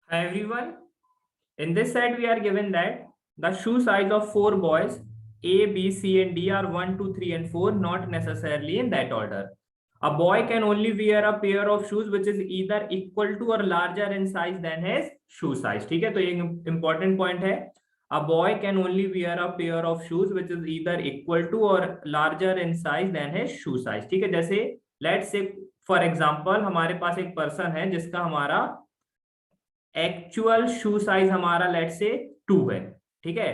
Hi everyone. In this set, we are given that the shoe size of four boys A, B, C, and D are 1, 2, 3, and 4, not necessarily in that order. A boy can only wear a pair of shoes which is either equal to or larger in size than his shoe size. ठीक है, तो ये important point है. A boy can only wear a pair of shoes which is either equal to or larger in size than his shoe size. ठीक है, जैसे let's say for example हमारे पास एक person है जिसका हमारा एक्चुअल शू साइज हमारा लेट से 2 है. ठीक है,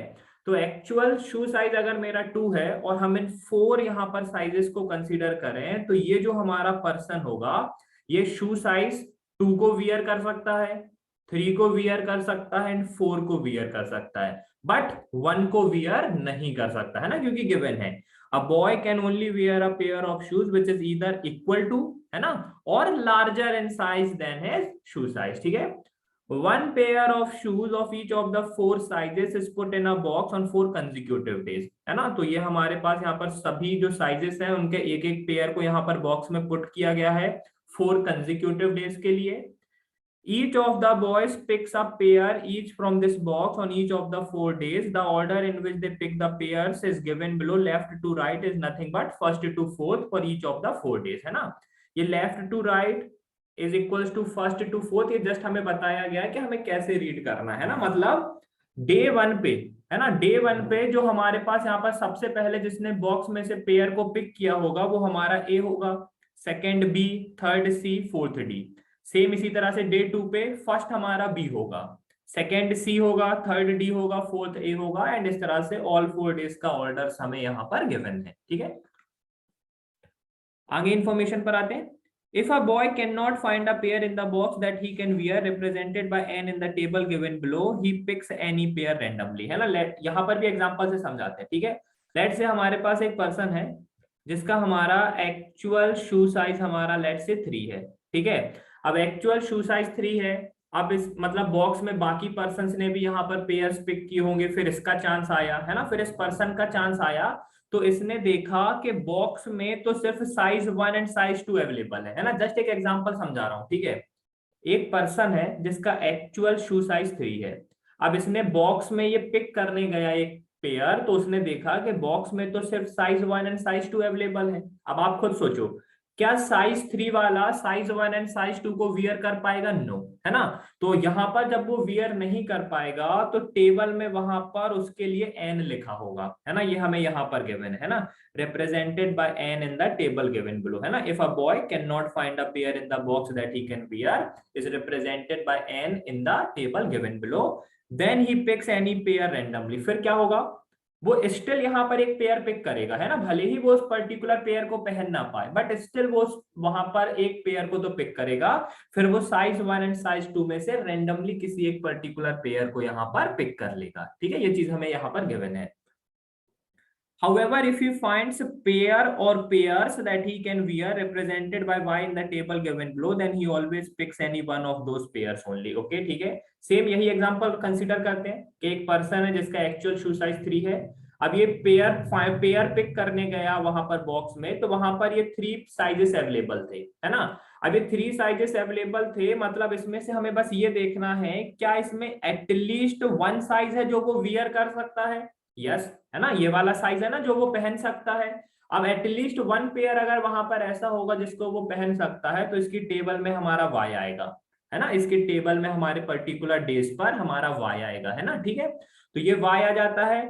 तो एक्चुअल शू साइज अगर मेरा 2 है और हम इन 4 यहाँ पर साइजेस को कंसीडर करें तो ये जो हमारा पर्सन होगा ये शू साइज 2 को वियर कर सकता है, 3 को वियर कर सकता है एंड 4 को वियर कर सकता है, बट 1 को वियर नहीं कर सकता है ना, क्योंकि गिवन है a boy can only wear a pair of shoes which is either equal to, है ना, और larger in size than his shoe size. ठीक है, one pair of shoes of each of the four sizes is put in a box on 4 consecutive days. है ना, तो ये हमारे पास यहाँ पर सभी जो साइजेस हैं उनके एक एक पेयर को यहाँ पर बॉक्स में पुट किया गया है 4 consecutive days के लिए. Each of the boys picks a pair each from this box on each of the 4 days. The order in which they pick the pairs is given below. Left to right is nothing but first to fourth for each of the 4 days. है ना, ये left to right is equals to first to fourth, ये just हमें बताया गया है कि हमें कैसे रीड करना है ना. मतलब डे 1 पे, है ना, डे 1 पे जो हमारे पास यहाँ पर सबसे पहले जिसने बॉक्स में से पेयर को पिक किया होगा वो हमारा ए होगा, second B, third C, fourth D. Same इसी तरह से डे 2 पे फर्स्ट हमारा बी होगा, सेकंड सी होगा, थर्ड डी होगा, फोर्थ ए होगा, एंड इस तरह से ऑल 4 डेज का ऑर्डर हमें यहाँ पर गिवन है. ठीक है, आगे इंफॉर्मेशन पर आते हैं. If a boy cannot find a pair in the box that he can wear represented by n in the table given below, he picks any pair randomly. है ना, यहाँ पर भी एग्जांपल से समझाते हैं. ठीक है, लेट से हमारे पास एक पर्सन है जिसका हमारा एक्चुअल शू साइज हमारा लेट से 3 है. ठीक है, अब एक्चुअल शू साइज 3 है, अब इस मतलब बॉक्स में बाकी पर्सन ने भी यहाँ पर पेयर्स पिक किए होंगे, फिर इसका चांस आया, है ना, फिर इस पर्सन का चांस आया, तो इसने देखा कि बॉक्स में तो सिर्फ साइज 1 एंड साइज 2 अवेलेबल है ना. जस्ट एक एग्जांपल समझा रहा हूं. ठीक है, एक पर्सन है जिसका एक्चुअल शू साइज 3 है, अब इसने बॉक्स में ये पिक करने गया एक पेयर, तो उसने देखा कि बॉक्स में तो सिर्फ साइज 1 एंड साइज 2 अवेलेबल है. अब आप खुद सोचो, क्या साइज 3 वाला साइज 1 एंड साइज 2 को वियर कर पाएगा? नो, है ना. तो यहां पर जब वो वियर नहीं कर पाएगा तो टेबल में वहां पर उसके लिए एन लिखा होगा, है ना, ये हमें यहाँ पर गिवन है ना, represented by n in the table given below, है ना. If a boy cannot find a pair in the box that he can wear is represented by n in the table given below, then he picks any pair randomly. फिर क्या होगा, वो still यहाँ पर एक pair pick करेगा, है ना, भले ही वो उस पर्टिकुलर पेयर को पहन ना पाए बट स्टिल वो वहां पर एक पेयर को तो पिक करेगा, फिर वो साइज 1 एंड साइज 2 में से रेंडमली किसी एक पर्टिकुलर पेयर को यहाँ पर पिक कर लेगा. ठीक है, ये चीज हमें यहाँ पर गिवन है. However, if he finds a pair or pairs that he can wear represented by y in the table given below, then he always picks any one of those pairs only. Okay, ठीक है, same यही example consider करते हैं कि एक person है जिसका actual शू size 3 है, अब ये पेयर पिक करने गया वहां पर बॉक्स में, तो वहां पर ये 3 साइजेस अवेलेबल थे, है ना. अब ये 3 साइजेस अवेलेबल थे, मतलब इसमें से हमें बस ये देखना है क्या इसमें एटलीस्ट 1 साइज है जो वो वियर कर सकता है. यस, है ना, ये वाला साइज है ना जो वो पहन सकता है. अब एटलीस्ट 1 पेयर अगर वहां पर ऐसा होगा जिसको वो पहन सकता है तो इसकी टेबल में हमारा वाई आएगा, है ना, इसके टेबल में हमारे पर्टिकुलर डेज पर हमारा वाई आएगा, है ना. ठीक है, तो ये वाई आ जाता है.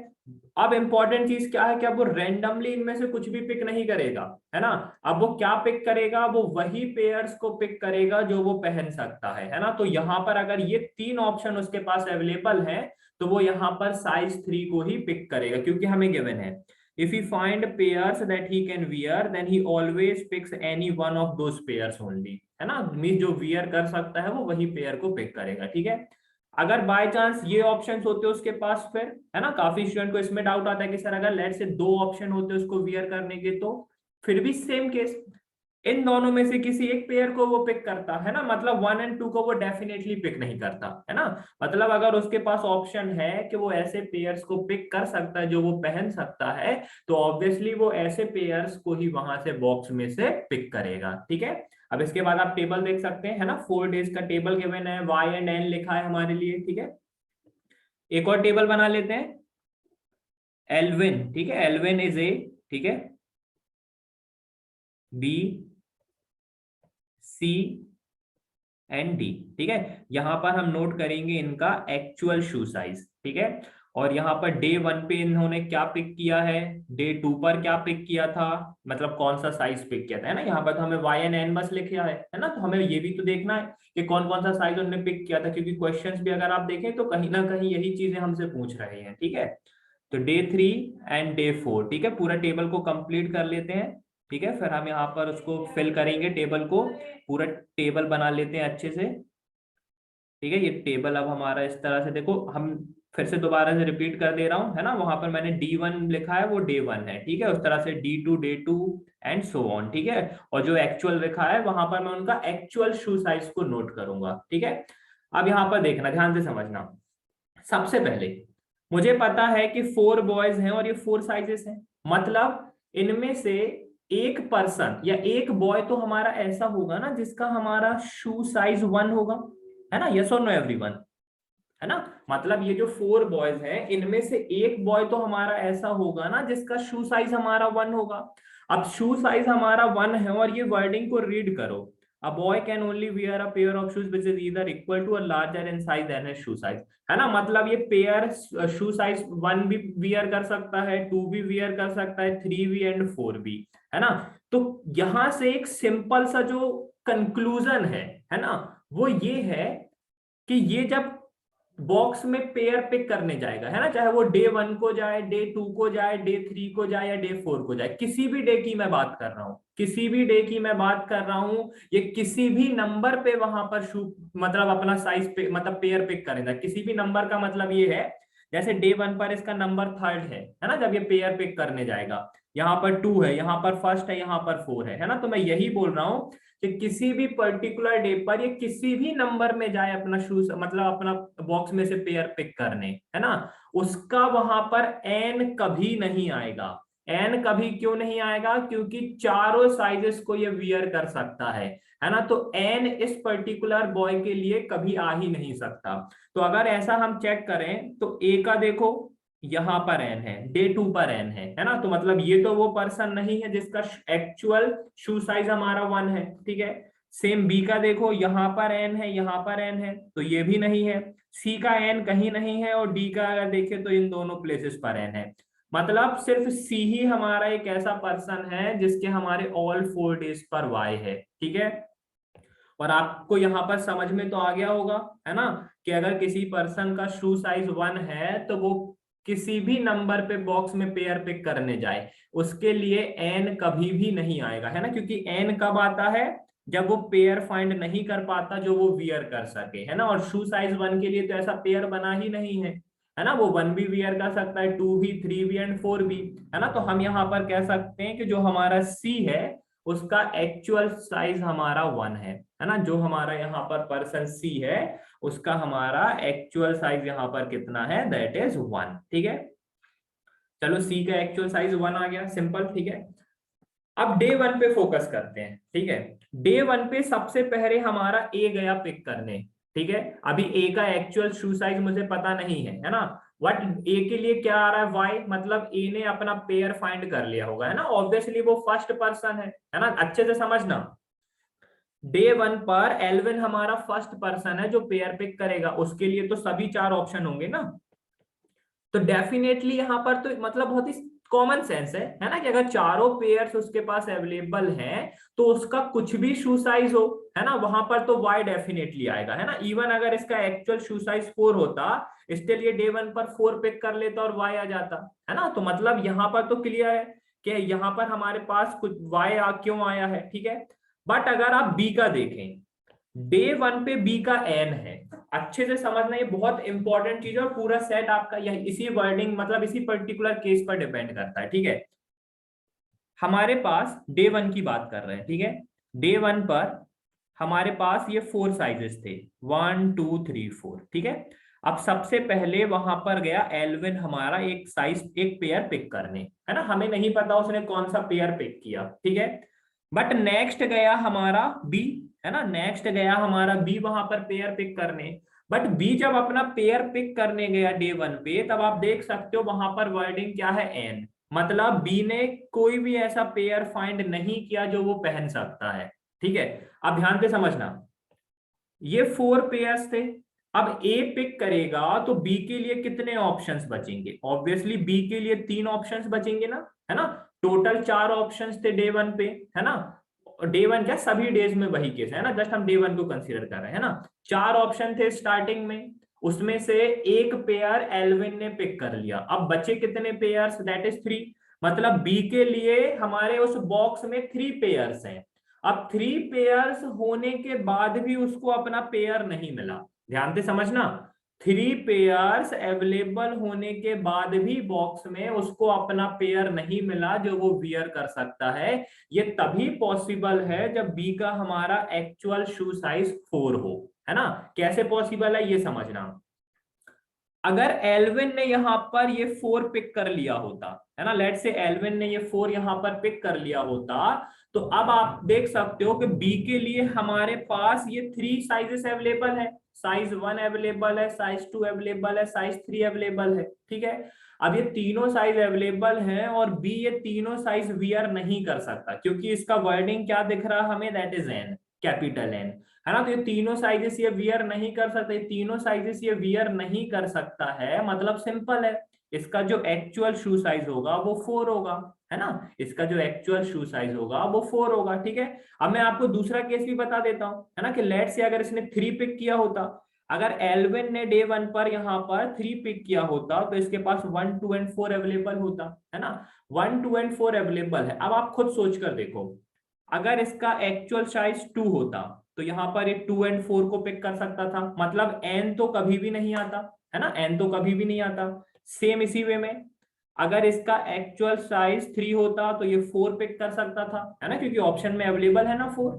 अब इंपॉर्टेंट चीज क्या है कि अब वो रेंडमली इनमें से कुछ भी पिक नहीं करेगा, है ना. अब वो क्या पिक करेगा, वो वही पेयर्स को पिक करेगा जो वो पहन सकता है ना. तो यहाँ पर अगर ये 3 ऑप्शन उसके पास अवेलेबल है तो वो यहाँ पर साइज 3 को ही पिक करेगा, क्योंकि हमें गिवन है if he find pairs that he can wear then he always picks any one of those pairs only, है ना, मीन जो वियर कर सकता है वो वही पेयर को पिक करेगा. ठीक है, अगर बाय चांस ये ऑप्शंस होते उसके पास, फिर है ना, काफी स्टूडेंट को इसमें डाउट आता है कि सर अगर लेट से 2 ऑप्शन होते उसको वियर करने के, तो फिर भी सेम केस, इन दोनों में से किसी एक पेयर को वो पिक करता है ना, मतलब 1 एंड 2 को वो डेफिनेटली पिक नहीं करता, है ना. मतलब अगर उसके पास ऑप्शन है कि वो ऐसे पेयर्स को पिक कर सकता है जो वो पहन सकता है, तो ऑब्वियसली वो ऐसे पेयर्स को ही वहां से बॉक्स में से पिक करेगा. ठीक है, अब इसके बाद आप टेबल देख सकते हैं, है ना, 4 डेज का टेबल गिवन है, वाई एंड एन लिखा है हमारे लिए, ठीक है। एक और टेबल बना लेते हैं, एल्विन, ठीक है, एल्विन इज ए, ठीक है, बी सी एंड डी, ठीक है। यहां पर हम नोट करेंगे इनका एक्चुअल शू साइज, ठीक है। और यहाँ पर डे 1 पे इन्होंने क्या पिक किया है, डे 2 पर क्या पिक किया था, मतलब कौन सा साइज पिक किया था, है ना। यहाँ पर तो हमें वाई एंड एन बस लिखा है ना, तो हमें ये भी तो देखना है कि कौन कौन सा साइज उन्होंने पिक किया था, क्योंकि क्वेश्चंस भी अगर आप देखें तो कहीं ना कहीं यही चीजें हमसे पूछ रहे हैं, ठीक है। तो डे 3 एंड डे 4, ठीक है, पूरा टेबल को कंप्लीट कर लेते हैं, ठीक है। फिर हम यहाँ पर उसको फिल करेंगे, टेबल को, पूरा टेबल बना लेते हैं अच्छे से, ठीक है। ये टेबल अब हमारा इस तरह से, देखो हम फिर से दोबारा से रिपीट कर दे रहा हूं, है ना, वहां पर मैंने D1 लिखा है वो डे 1 है, ठीक है। उस तरह से D2 day 2 and so on, ठीक है। और जो एक्चुअल लिखा है वहां पर मैं उनका एक्चुअल शू साइज को नोट करूंगा, ठीक है। अब यहाँ पर देखना, ध्यान से समझना, सबसे पहले मुझे पता है कि 4 बॉयज हैं और ये 4 साइजेस हैं, मतलब इनमें से एक पर्सन या एक बॉय तो हमारा ऐसा होगा ना जिसका हमारा शू साइज 1 होगा, है ना, यस और नो एवरीवन, है ना। मतलब ये जो 4 बॉयज हैं इनमें से एक बॉय तो हमारा ऐसा होगा ना जिसका शू साइज हमारा 1 होगा। अब शू साइज हमारा 1 है और ये वर्डिंग को रीड करो, a boy can only wear a pair of shoes which is either equal to a larger in size than his shoe size, है ना। मतलब ये पेयर शू साइज 1 भी वियर कर सकता है, 2 भी वियर कर सकता है, 3 भी एंड 4 भी, है ना। तो यहां से एक सिंपल सा जो कंक्लूजन है ना, वो ये है कि ये जब बॉक्स में पेयर पिक करने जाएगा, है ना, चाहे वो डे 1 को जाए, डे 2 को जाए, डे 3 को जाए या डे 4 को जाए, किसी भी डे की मैं बात कर रहा हूं, किसी भी डे की मैं बात कर रहा हूं, ये किसी भी नंबर पे वहां पर शू मतलब अपना साइज पे मतलब पेयर पिक करेगा, किसी भी नंबर का मतलब ये है, जैसे डे 1 पर इसका नंबर 3rd है ना, जब ये पेयर पिक करने जाएगा, यहाँ पर 2 है, यहाँ पर 1st है, यहाँ पर 4 है ना। तो मैं यही बोल रहा हूं कि किसी भी पर्टिकुलर डे पर ये किसी भी नंबर में जाए अपना शूज मतलब अपना बॉक्स में से पेयर पिक करने, है ना, उसका वहां पर एन कभी नहीं आएगा। एन कभी क्यों नहीं आएगा, क्योंकि चारों साइजेस को ये वियर कर सकता है ना। तो एन इस पर्टिकुलर बॉय के लिए कभी आ ही नहीं सकता। तो अगर ऐसा हम चेक करें तो ए का देखो, यहां पर एन है, डे 2 पर एन है ना, तो मतलब ये तो वो पर्सन नहीं है जिसका एक्चुअल शू साइज हमारा 1 है, ठीक है। सेम बी का देखो, यहां पर एन है, यहां पर एन है, तो ये भी नहीं है। सी का एन कहीं नहीं है और डी का अगर देखें तो इन दोनों प्लेसेस पर एन है। मतलब सिर्फ सी ही हमारा एक ऐसा पर्सन है जिसके हमारे ऑल 4 डेज पर वाई है, ठीक है। और आपको यहाँ पर समझ में तो आ गया होगा, है ना, कि अगर किसी पर्सन का शू साइज 1 है तो वो किसी भी नंबर पे बॉक्स में पेयर पिक करने जाए उसके लिए एन कभी भी नहीं आएगा, है ना, क्योंकि एन कब आता है, जब वो पेयर फाइंड नहीं कर पाता जो वो वियर कर सके, है ना। और शू साइज 1 के लिए तो ऐसा पेयर बना ही नहीं है ना, वो 1 भी वियर कर सकता है, 2 भी, 3 भी एंड 4 भी, है ना। तो हम यहाँ पर कह सकते हैं कि जो हमारा सी है उसका एक्चुअल साइज हमारा 1 है ना। जो हमारा यहाँ पर पर्सन सी है उसका हमारा एक्चुअल साइज यहाँ पर कितना है, दैट इज 1, ठीक है। चलो सी का एक्चुअल साइज 1 आ गया, सिंपल, ठीक है। अब डे 1 पे फोकस करते हैं, ठीक है। डे 1 पे सबसे पहले हमारा ए गया पिक करने, ठीक है। अभी ए का एक्चुअल शू साइज मुझे पता नहीं है ना। वट ए के लिए क्या आ रहा है, वाई, मतलब ए ने अपना पेयर फाइंड कर लिया होगा, है ना, ऑब्वियसली वो फर्स्ट पर्सन है ना। अच्छे से समझना, डे 1 पर एल्विन हमारा फर्स्ट पर्सन है जो पेयर पिक करेगा, उसके लिए तो सभी 4 ऑप्शन होंगे ना। तो डेफिनेटली यहाँ पर तो मतलब बहुत ही कॉमन सेंस है ना, कि अगर चारों पेयर्स उसके पास अवेलेबल हैं तो उसका कुछ भी शू साइज हो, है ना, वहां पर तो वाई डेफिनेटली आएगा, है ना। इवन अगर इसका एक्चुअल शू साइज 4 होता, स्टिल ये डे 1 पर 4 पिक कर लेता और वाई आ जाता, है ना। तो मतलब यहाँ पर तो क्लियर है कि यहाँ पर हमारे पास कुछ वाई क्यों आया है, ठीक है। बट अगर आप बी का देखें, डे 1 पे बी का एन है, अच्छे से समझना, ये बहुत इंपॉर्टेंट चीज है और पूरा सेट आपका यह इसी वर्डिंग मतलब इसी पर्टिकुलर केस पर डिपेंड करता है, ठीक है। हमारे पास डे 1 की बात कर रहे हैं, ठीक है। डे 1 पर हमारे पास ये 4 साइजेस थे, 1 2 3 4, ठीक है। अब सबसे पहले वहां पर गया एल्विन हमारा एक साइज एक पेयर पिक करने, है ना, हमें नहीं पता उसने कौन सा पेयर पिक किया, ठीक है। बट नेक्स्ट गया हमारा बी, है ना, नेक्स्ट गया हमारा बी वहां पर पेयर पिक करने। बट बी जब अपना पेयर पिक करने गया डे वन पे, तब आप देख सकते हो वहां पर वर्डिंग क्या है, एन, मतलब बी ने कोई भी ऐसा पेयर फाइंड नहीं किया जो वो पहन सकता है। ठीक है, अब ध्यान से समझना, ये 4 पेयर्स थे। अब ए पिक करेगा तो बी के लिए कितने ऑप्शंस बचेंगे, ऑब्वियसली बी के लिए 3 ऑप्शंस बचेंगे ना, है ना। टोटल 4 ऑप्शंस थे डे वन पे, है ना। डे वन क्या, सभी डेज में वही केस है ना, जस्ट हम डे वन को कंसीडर कर रहे हैं ना। 4 ऑप्शन थे स्टार्टिंग में, उसमें से एक पेयर एल्विन ने पिक कर लिया। अब बचे कितने पेयर्स, दैट इज 3। मतलब बी के लिए हमारे उस बॉक्स में 3 पेयर्स हैं। अब 3 पेयर्स होने के बाद भी उसको अपना पेयर नहीं मिला, ध्यान से समझना। 3 पेयर्स अवेलेबल होने के बाद भी बॉक्स में उसको अपना पेयर नहीं मिला जो वो वियर कर सकता है। ये तभी पॉसिबल है जब बी का हमारा एक्चुअल शू साइज 4 हो, है ना। कैसे पॉसिबल है ये समझना। अगर एल्विन ने यहां पर ये 4 पिक कर लिया होता, है ना, लेट से एल्विन ने ये 4 यहां पर पिक कर लिया होता, तो अब आप देख सकते हो कि बी के लिए हमारे पास ये 3 साइजेस अवेलेबल है। साइज 1 अवेलेबल है, साइज 2 अवेलेबल है, साइज 3 अवेलेबल है। ठीक है, अब ये तीनों साइज अवेलेबल हैं और बी ये तीनों साइज वियर नहीं कर सकता, क्योंकि इसका वर्डिंग क्या दिख रहा है हमें, that is N, capital N, है ना। तो ये तीनों साइजेस ये वियर नहीं कर सकते, तीनों साइजेस ये वियर नहीं कर सकता है, मतलब सिंपल है, इसका जो एक्चुअल शू साइज होगा वो 4 होगा, है ना। इसका जो एक्चुअल शू साइज होगा वो 4 होगा। ठीक है, अब मैं आपको दूसरा केस भी बता देता हूं, है ना, कि लेट से अगर इसने 3 पिक किया होता, अगर एल्विन ने डे वन पर यहाँ पर 3 पिक किया होता तो इसके पास 1 2 एंड 4 अवेलेबल होता, है ना। 1 2 एंड 4 अवेलेबल है। अब आप खुद सोच कर देखो, अगर इसका एक्चुअल साइज 2 होता तो यहाँ पर ये 2 एंड 4 को पिक कर सकता था, मतलब एन तो कभी भी नहीं आता, है ना, एन तो कभी भी नहीं आता। सेम इसी वे में अगर इसका एक्चुअल साइज 3 होता तो ये 4 पिक कर सकता था, है ना, क्योंकि ऑप्शन में अवेलेबल है ना 4।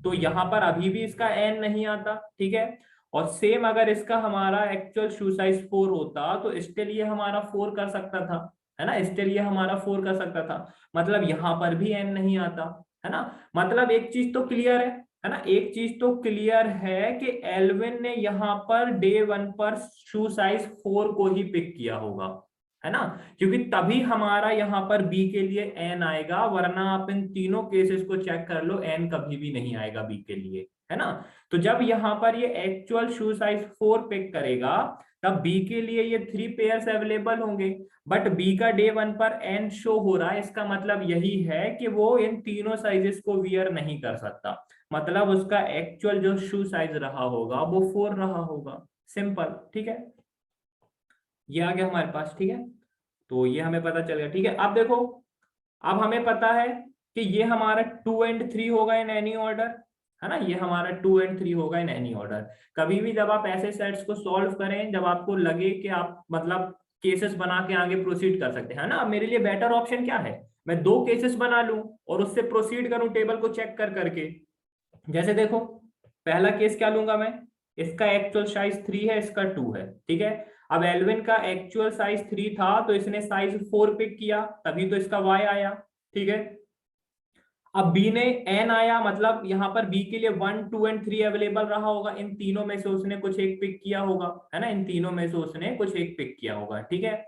तो यहाँ पर अभी भी इसका एन नहीं आता। ठीक है, और सेम अगर इसका हमारा एक्चुअल शू साइज 4 होता तो स्टिल ये हमारा 4 कर सकता था, है ना, स्टिल ये हमारा 4 कर सकता था। मतलब यहाँ पर भी एन नहीं आता, है ना। मतलब एक चीज तो क्लियर है ना, एक चीज तो क्लियर है कि एल्विन ने यहाँ पर डे वन पर शू साइज 4 को ही पिक किया होगा, है ना, क्योंकि तभी हमारा यहाँ पर बी के लिए एन आएगा, वरना आप इन तीनों केसेस को चेक कर लो, एन कभी भी नहीं आएगा बी के लिए, है ना। तो जब यहाँ पर ये एक्चुअल शू साइज 4 पिक करेगा, तब बी के लिए ये 3 पेयर्स अवेलेबल होंगे। बट बी का डे वन पर एन शो हो रहा है, इसका मतलब यही है कि वो इन तीनों साइजेस को वियर नहीं कर सकता, मतलब उसका एक्चुअल जो शू साइज रहा होगा वो 4 रहा होगा। सिंपल, ठीक है, ये आ गया हमारे पास। ठीक है, तो ये हमें पता चल गया। ठीक है, अब देखो, अब हमें पता है कि ये हमारा 2 एंड 3 होगा इन एनी ऑर्डर, है ना, ये हमारा 2 एंड 3 होगा इन एनी ऑर्डर। कभी भी जब आप ऐसे सेट्स को सॉल्व करें, जब आपको लगे कि आप मतलब केसेस बना के आगे प्रोसीड कर सकते हैं, है ना, अब मेरे लिए बेटर ऑप्शन क्या है, मैं 2 केसेस बना लूं और उससे प्रोसीड करूं टेबल को चेक कर करके। जैसे देखो, पहला केस क्या लूंगा मैं, इसका एक्चुअल साइज 3 है, इसका 2 है। ठीक है, अब एल्विन का एक्चुअल साइज 3 था तो इसने साइज 4 पिक किया, तभी तो इसका y आया। ठीक है, अब बी ने एन आया, मतलब यहाँ पर बी के लिए 1 2 एंड 3 अवेलेबल रहा होगा, इन तीनों में से उसने कुछ एक पिक किया होगा, है ना, इन तीनों में से उसने कुछ एक पिक किया होगा। ठीक है,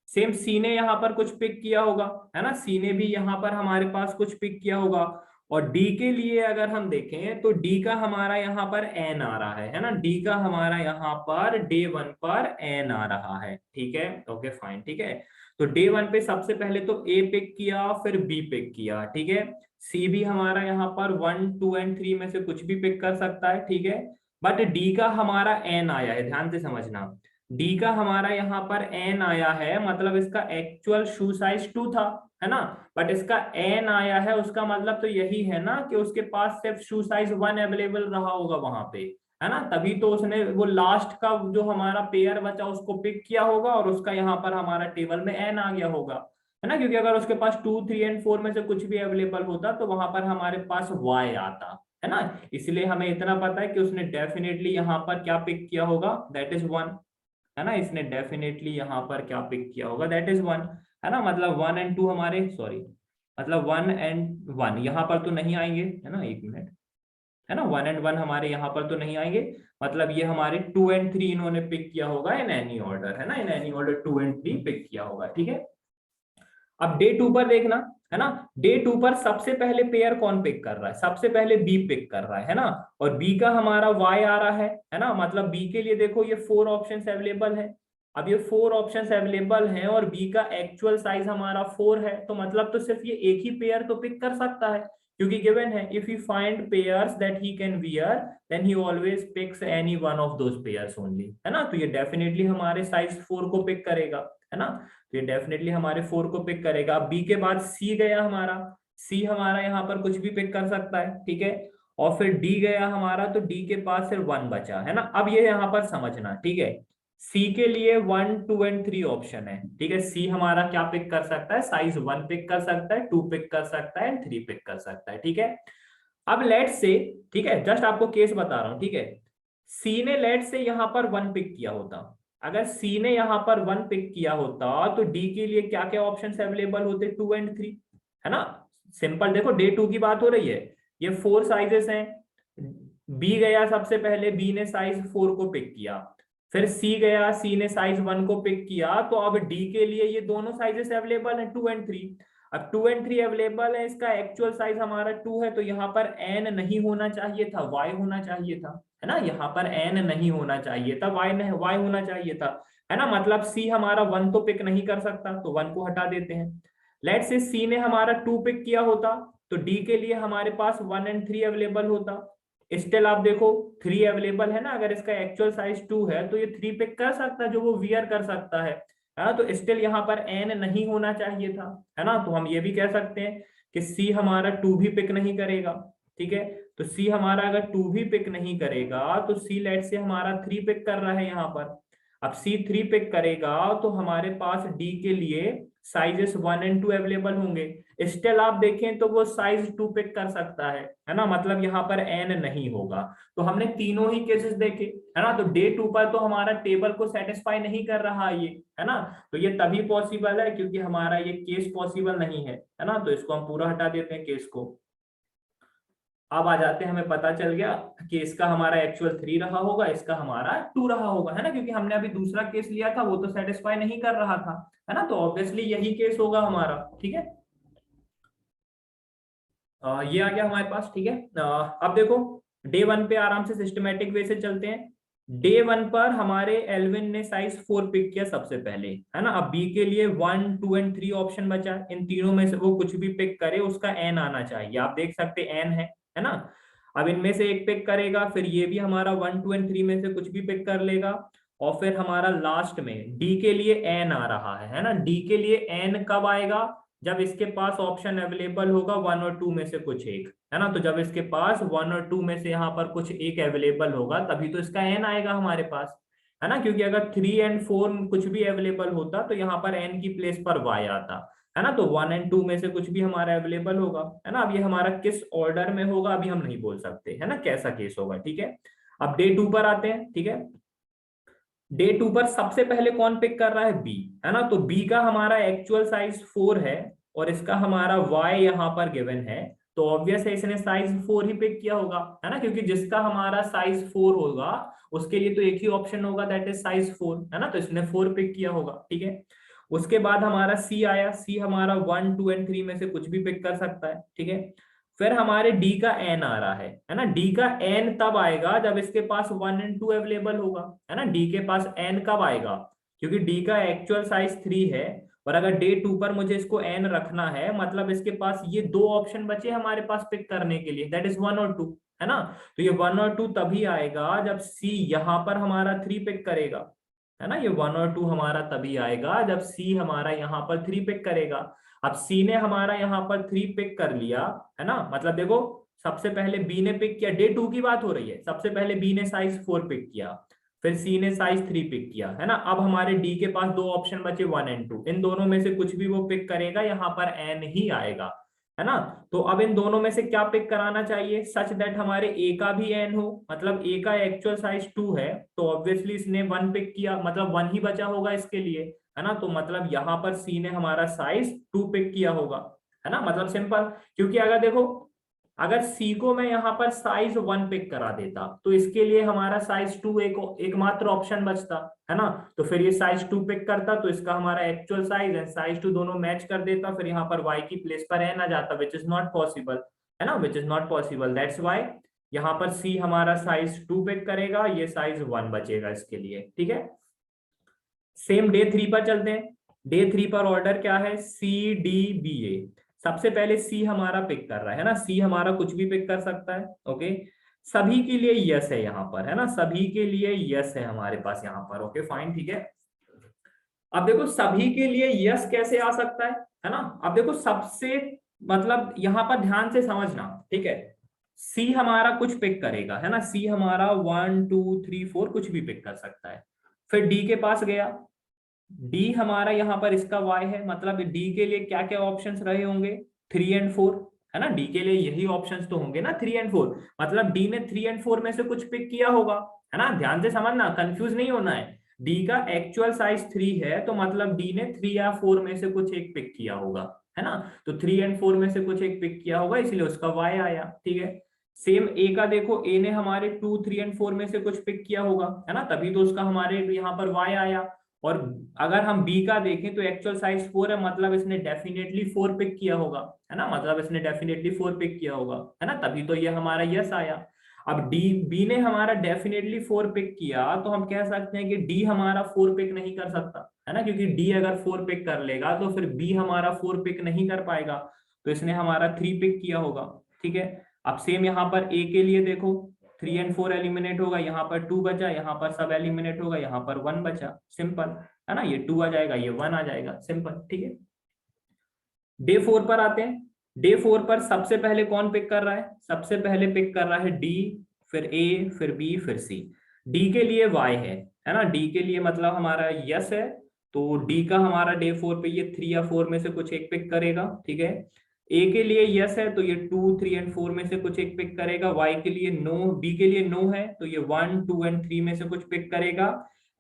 सेम सी ने यहाँ पर कुछ पिक किया होगा, है ना, सी ने भी यहाँ पर हमारे पास कुछ पिक किया होगा। और डी के लिए अगर हम देखें तो डी का हमारा यहाँ पर एन आ रहा है ना, डी का हमारा यहाँ पर डे वन पर एन आ रहा है। ठीक है, ओके फाइन। ठीक है, तो डे वन पे सबसे पहले तो ए पिक किया, फिर बी पिक किया। ठीक है, सी भी हमारा यहाँ पर 1 2 एंड 3 में से कुछ भी पिक कर सकता है। ठीक है, बट डी का हमारा एन आया है, ध्यान से समझना, डी का हमारा यहाँ पर एन आया है, मतलब इसका एक्चुअल शू साइज 2 था, है ना, बट इसका एन आया है, उसका मतलब तो यही है ना कि उसके पास सिर्फ शू साइज 1 अवेलेबल रहा होगा वहां पे, है ना, तभी तो उसने वो लास्ट का जो हमारा पेयर बचा उसको पिक किया होगा और उसका यहाँ पर हमारा टेबल में एन आ गया होगा, है ना, क्योंकि अगर उसके पास 2 3 एंड 4 में से कुछ भी अवेलेबल होता तो वहां पर हमारे पास वाई आता, है ना। इसलिए हमें इतना पता है कि उसने डेफिनेटली यहाँ पर क्या पिक किया होगा, दैट इज 1, है ना, इसने डेफिनेटली यहाँ पर क्या पिक किया होगा, दैट इज 1, है ना, मतलब 1 एंड 2 हमारे, सॉरी, मतलब 1 and 1 यहाँ पर तो नहीं आएंगे, है ना, 1 मिनट, है ना, 1 and 1 हमारे यहाँ पर तो नहीं आएंगे, मतलब ये हमारे 2 and 3 इन्होंने पिक किया होगा इन एनी ऑर्डर, है ना, in any order 2 and 3 pick किया होगा, ठीक है। अब डे 2 पर देखना, है ना, डे 2 पर सबसे पहले पेयर कौन पिक कर रहा है, सबसे पहले बी पिक कर रहा है ना, और बी का हमारा वाई आ रहा है ना, मतलब बी के लिए देखो ये 4 ऑप्शंस अवेलेबल है। अब ये 4 ऑप्शंस अवेलेबल हैं और बी का एक्चुअल साइज हमारा 4 है, तो मतलब तो सिर्फ ये एक ही पेयर तो पिक कर सकता है, क्योंकि गिवन है if he finds pairs that he can wear then he always picks any one of those pairs only, है ना, तो ये डेफिनेटली हमारे साइज 4 को पिक करेगा, है ना, तो ये डेफिनेटली हमारे 4 को पिक करेगा। बी के बाद सी गया हमारा, सी हमारा यहाँ पर कुछ भी पिक कर सकता है, ठीक है, और फिर डी गया हमारा, तो डी के पास सिर्फ 1 बचा, है ना। अब ये यहाँ पर समझना, ठीक है, सी के लिए 1 2 and 3 ऑप्शन है, ठीक है, सी हमारा क्या पिक कर सकता है, साइज 1 पिक कर सकता है, 2 पिक कर सकता है एंड 3 पिक कर सकता है, ठीक है। अब लेट से, ठीक है, जस्ट आपको केस बता रहा हूं, ठीक है, सी ने लेट से यहाँ पर 1 पिक किया होता, अगर सी ने यहाँ पर 1 पिक किया होता तो डी के लिए क्या क्या ऑप्शन अवेलेबल होते, 2 and 3, है ना, सिंपल, देखो डे 2 की बात हो रही है, ये 4 साइजेस हैं, बी गया सबसे पहले, बी ने साइज 4 को पिक किया, फिर सी गया, सी ने साइज 1 को पिक किया, तो अब डी के लिए ये दोनों साइजेस अवेलेबल हैं 2 and 3। अब 2 and 3 अवेलेबल है, इसका एक्चुअल साइज हमारा 2 है, तो यहाँ पर एन नहीं होना चाहिए था, वाई होना चाहिए था, है ना, यहाँ पर एन नहीं होना चाहिए था, वाई होना चाहिए था, है ना, मतलब सी हमारा 1 तो पिक नहीं कर सकता, तो 1 को हटा देते हैं। लेट से सी ने हमारा 2 पिक किया होता, तो डी के लिए हमारे पास 1 and 3 अवेलेबल होता, स्टिल आप देखो 3 अवेलेबल है ना, अगर इसका एक्चुअल साइज 2 है तो ये 3 पिक कर सकता है, जो वो वियर कर सकता है ना, तो स्टिल यहाँ पर एन नहीं होना चाहिए था, है ना, तो हम ये भी कह सकते हैं कि सी हमारा 2 भी पिक नहीं करेगा, ठीक है, तो सी हमारा अगर 2 भी पिक नहीं करेगा तो सी लेट से हमारा 3 पिक कर रहा है यहाँ पर। अब सी 3 पिक करेगा तो हमारे पास डी के लिए साइजेस 1 and 2 अवेलेबल होंगे, स्टिल आप देखें तो वो साइज 2 पिक कर सकता है ना, मतलब यहाँ पर एन नहीं होगा। तो हमने तीनों ही केसेस देखे, है ना, तो डे 2 पर तो हमारा टेबल को सेटिस्फाई नहीं कर रहा ये, है ना, तो ये तभी पॉसिबल है क्योंकि हमारा ये केस पॉसिबल नहीं है ना, तो इसको हम पूरा हटा देते हैं केस को। अब आ जाते हैं, हमें पता चल गया कि इसका हमारा एक्चुअल 3 रहा होगा, इसका हमारा 2 रहा होगा, है ना, क्योंकि हमने अभी दूसरा केस लिया था वो तो सेटिस्फाई नहीं कर रहा था, है ना, तो ऑब्वियसली यही केस होगा हमारा, ठीक है। ये आ गया हमारे पास, ठीक है। अब देखो डे 1 पे आराम से सिस्टमेटिक वे से चलते हैं। डे 1 पर हमारे एल्विन ने साइज 4 पिक किया सबसे पहले, है ना, अब बी के लिए 1 2 and 3 ऑप्शन बचा, इन तीनों में से वो कुछ भी पिक करे उसका एन आना चाहिए, आप देख सकते एन है ना। अब इनमें से एक पिक करेगा, फिर ये भी हमारा 1 2 and 3 में से कुछ भी पिक कर लेगा, और फिर हमारा लास्ट में डी के लिए एन आ रहा है ना, डी के लिए एन कब आएगा, जब इसके पास ऑप्शन अवेलेबल होगा 1 और 2 में से कुछ एक, है ना, तो जब इसके पास 1 और 2 में से यहाँ पर कुछ एक अवेलेबल होगा तभी तो इसका एन आएगा हमारे पास, है ना, क्योंकि अगर 3 and 4 कुछ भी अवेलेबल होता तो यहाँ पर एन की प्लेस पर वाई आता, है ना, तो 1 and 2 में से कुछ भी हमारा अवेलेबल होगा, है ना। अब ये हमारा किस ऑर्डर में होगा अभी हम नहीं बोल सकते, है ना, कैसा केस होगा, ठीक है। अब डे 2 पर आते हैं, ठीक है, डे 2 पर सबसे पहले कौन पिक कर रहा है, बी, है ना, तो बी का हमारा एक्चुअल साइज 4 है और इसका हमारा y यहाँ पर गिवन है, तो ऑब्वियस है इसने साइज 4 ही पिक किया होगा, है ना, क्योंकि जिसका हमारा साइज 4 होगा उसके लिए तो एक ही ऑप्शन होगा दैट इज साइज 4, है ना, तो इसने 4 पिक किया होगा, ठीक है। उसके बाद हमारा सी आया, सी हमारा 1 2 and 3 में से कुछ भी पिक कर सकता है, ठीक है। फिर हमारे डी का एन आ रहा है ना, डी का एन तब आएगा जब इसके पास 1 and 2 अवेलेबल होगा, है ना, डी के पास एन कब आएगा, क्योंकि डी का एक्चुअल साइज 3 है, और अगर डे 2 पर मुझे इसको एन रखना है मतलब इसके पास ये 2 ऑप्शन बचे हमारे पास पिक करने के लिए दैट इज 1 और 2, है ना, तो ये 1 और 2 तभी आएगा जब सी यहाँ पर हमारा 3 पिक करेगा, है ना, ये 1 और 2 हमारा तभी आएगा जब सी हमारा यहाँ पर 3 पिक करेगा। अब सी ने हमारा यहाँ पर 3 पिक कर लिया, है ना, मतलब देखो सबसे पहले बी ने पिक किया, डे 2 की बात हो रही है, सबसे पहले बी ने साइज 4 पिक किया, फिर सी ने साइज 3 पिक किया, है ना। अब हमारे डी के पास 2 ऑप्शन बचे 1 and 2, इन दोनों में से कुछ भी वो पिक करेगा, यहाँ पर एन ही आएगा, है ना। तो अब इन दोनों में से क्या पिक कराना चाहिए सच दैट हमारे ए का भी एन हो, मतलब ए का एक्चुअल साइज 2 है, तो ऑब्वियसली इसने 1 पिक किया, मतलब 1 ही बचा होगा इसके लिए, है ना, तो मतलब यहाँ पर सी ने हमारा साइज 2 पिक किया होगा, है ना, मतलब सिंपल। क्योंकि अगर देखो, अगर सी को मैं यहाँ पर साइज 1 पिक करा देता तो इसके लिए हमारा साइज 2 एकमात्र ऑप्शन बचता, है ना। तो फिर ये साइज 2 पिक करता तो इसका हमारा एक्चुअल साइज एंड साइज 2 दोनों मैच कर देता, फिर यहाँ पर y की प्लेस पर n आ जाता, विच इज नॉट पॉसिबल, है ना, which is not possible. That's why यहाँ पर सी हमारा साइज 2 पिक करेगा, ये साइज 1 बचेगा इसके लिए, ठीक है। सेम डे 3 पर चलते हैं। डे 3 पर ऑर्डर क्या है, सी डी बी ए। सबसे पहले सी हमारा पिक कर रहा है ना, सी हमारा कुछ भी पिक कर सकता है, ओके। सभी के लिए यस है यहाँ पर, है ना, सभी के लिए यस है हमारे पास यहाँ पर, ओके फाइन, ठीक है। अब देखो सभी के लिए यस कैसे आ सकता है ना। अब देखो सबसे, मतलब यहाँ पर ध्यान से समझना, ठीक है। सी हमारा कुछ पिक करेगा, है ना, सी हमारा 1 2 3 4 कुछ भी पिक कर सकता है। फिर डी के पास गया, डी हमारा यहाँ पर इसका वाई है, मतलब डी के लिए क्या क्या ऑप्शंस रहे होंगे, 3 एंड 4, है ना, डी के लिए यही ऑप्शंस तो होंगे ना, 3 एंड 4। मतलब डी ने 3 एंड 4 में से कुछ पिक किया होगा, है ना, ध्यान से समझना, कंफ्यूज नहीं होना है। डी का एक्चुअल साइज 3 है तो मतलब डी ने 3 या 4 में से कुछ एक पिक किया होगा, है ना। तो 3 एंड 4 में से कुछ एक पिक किया होगा, इसलिए उसका वाई आया, ठीक है। सेम ए का देखो, ए ने हमारे 2 3 एंड 4 में से कुछ पिक किया होगा, है ना, तभी तो उसका हमारे यहाँ पर वाई आया। और अगर हम बी का देखें तो एक्चुअल साइज 4 है, मतलब इसने डेफिनेटली 4 पिक किया होगा, है ना, मतलब इसने डेफिनेटली 4 पिक किया होगा, है ना, तभी तो ये हमारा यस आया। अब डी, बी ने हमारा डेफिनेटली 4 पिक किया तो हम कह सकते हैं कि डी हमारा 4 पिक नहीं कर सकता, है ना, क्योंकि डी अगर 4 पिक कर लेगा तो फिर बी हमारा 4 पिक नहीं कर पाएगा, तो इसने हमारा 3 पिक किया होगा, ठीक है। अब सेम यहाँ पर ए के लिए देखो, 3 एंड 4 एलिमिनेट होगा, यहाँ पर 2 बचा, यहाँ पर सब एलिमिनेट होगा, यहाँ पर 1 बचा, सिंपल, है ना, ये 2 आ जाएगा, ये 1 आ जाएगा, सिंपल, ठीक है। डे 4 पर आते हैं। डे 4 पर सबसे पहले कौन पिक कर रहा है, सबसे पहले पिक कर रहा है डी, फिर ए, फिर बी, फिर सी। डी के लिए वाई है ना, डी के लिए मतलब हमारा यस है, तो डी का हमारा डे 4 पे ये 3 या 4 में से कुछ एक पिक करेगा, ठीक है। ए के लिए यस है तो ये 2 3 एंड 4 में से कुछ एक पिक करेगा, वाई के लिए नो, बी के लिए नो है तो ये 1 2 एंड 3 में से कुछ पिक करेगा,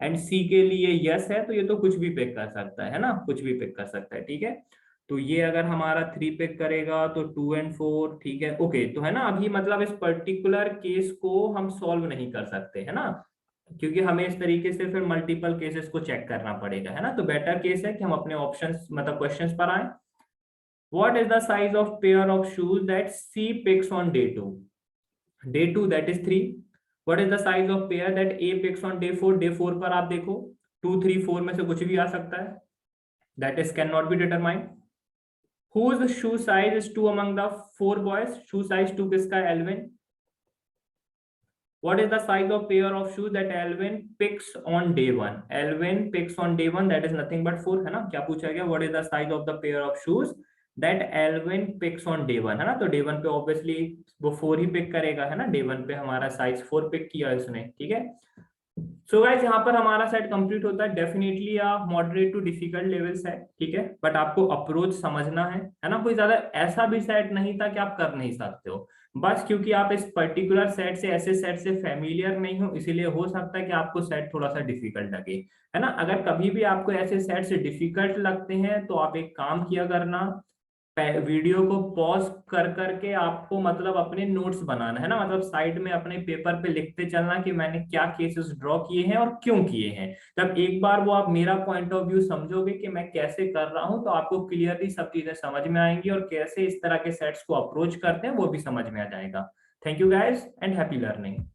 एंड सी के लिए यस है तो ये तो कुछ भी पिक कर सकता है ना, कुछ भी पिक कर सकता है, ठीक है। तो ये अगर हमारा 3 पिक करेगा तो 2 एंड 4, ठीक है, ओके। तो है ना, अभी मतलब इस पर्टिकुलर केस को हम सॉल्व नहीं कर सकते, है ना, क्योंकि हमें इस तरीके से फिर मल्टीपल केसेस को चेक करना पड़ेगा, है ना। तो बेटर केस है कि हम अपने ऑप्शंस मतलब क्वेश्चंस पर आए। What is the size of pair of shoes that C picks on day 2? Day 2 that is 3. What is the size of pair that A picks on day 4? Day 4 पर आप देखो 2 3 4 में से कुछ भी आ सकता है, that is cannot be determined. Whose shoe size is 2 among the 4 boys? Shoe size 2 किसका है, Alvin? What is the size of pair of shoes that Alvin picks on day 1? Alvin picks on day 1, that is nothing but 4, है ना। क्या पूछा गया, what is the size of the pair of shoes that Alvin picks on day 1, है ना। तो day 1 पे obviously वो 4 ही पिक करेगा, है ना, day 1 पे हमारा साइज 4 पिक किया इसने, ठीक है। सो गाइस यहाँ पर हमारा सेट कंप्लीट होता है। Definitely moderate to difficult levels है, ठीक है, बट आपको अप्रोच समझना है ना। कोई ज्यादा ऐसा भी सेट नहीं था कि आप कर नहीं सकते हो, बस क्योंकि आप इस पर्टिकुलर सेट से, ऐसे सेट से फेमिलियर नहीं हो, इसीलिए हो सकता है कि आपको सेट थोड़ा सा डिफिकल्ट लगे, है ना। अगर कभी भी आपको ऐसे सेट से डिफिकल्ट लगते हैं तो आप एक काम किया करना, वीडियो को पॉज कर करके आपको मतलब अपने नोट्स बनाना, है ना, मतलब साइड में अपने पेपर पे लिखते चलना कि मैंने क्या केसेस ड्रॉ किए हैं और क्यों किए हैं। जब एक बार वो आप मेरा पॉइंट ऑफ व्यू समझोगे कि मैं कैसे कर रहा हूं, तो आपको क्लियरली सब चीजें समझ में आएंगी और कैसे इस तरह के सेट्स को अप्रोच करते हैं वो भी समझ में आ जाएगा। Thank you guys and happy learning.